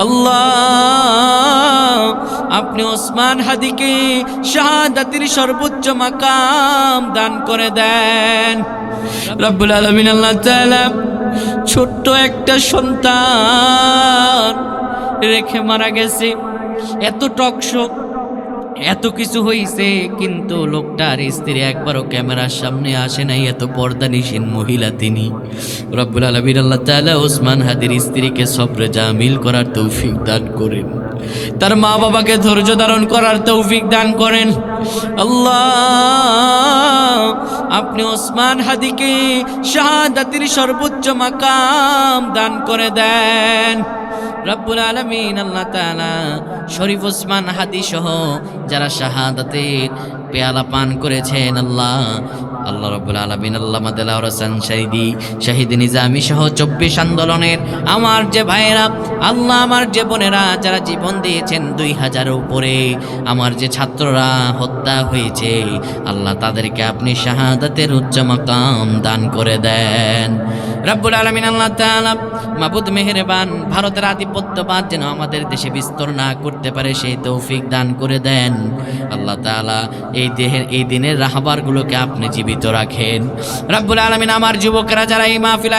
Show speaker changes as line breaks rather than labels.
আল্লাহ আপনি ওসমান হাদিকে শাহাদাতের সর্বোচ্চ মাকাম দান করে দেন। রব্বুল আলামিন আল্লাহ তাআলা ছোট্ট একটা সন্তান রেখে মারা গেছে, এত টকশো এত কিছু হইছে, কিন্তু লোকটার স্ত্রী একবারও ক্যামেরার সামনে আসে নাই, এত পর্দানিসীন মহিলা তিনি। রব্বুল আলামিন আল্লাহ তাআলা ওসমান হাদির স্ত্রীকে সবরে জামিল করার তৌফিক দান করেন, তার মা বাবাকে ধৈর্য ধারণ করার তৌফিক দান করেন। আল্লাহ আপনি ওসমান হাদিকে শাহাদাতের সর্বোচ্চ মাকাম দান করে দেন। রব্বুল আলামিন আল্লাহ তাআলা শরীফ ওসমান হাদি সহ যারা শাহাদাতের পেয়ালা পান করেছেন, আল্লাহ রব্বুল আলামিন আল্লামা দেলাওয়ার হোসেন শহীদ নিজামী সহ 24 আন্দোলনের আমার যে ভাইয়েরা, আল্লাহ আমার যে বোনেরা যারা জীবন দিয়েছেন 2000-এর উপরে, আমার যে ছাত্ররা হত্যা হয়েছে, আল্লাহ তাদেরকে আপনি শাহাদাতের উচ্চ মাকাম দান করে দেন। রব্বুল আলামিন আল্লাহ তাআলা মাবুদ মেহেরবান, ভারতের আধিপত্যবাদ যেন আমাদের দেশে বিস্তার না করতে পারে সেই তৌফিক দান করে দেন। আল্লাহ তাআলা এই দিনের রাহবারগুলোকে আপনি জীবিত রাখেন। রব্বুল আলামিন আমার যুবকেরা যারা এই মাহফিল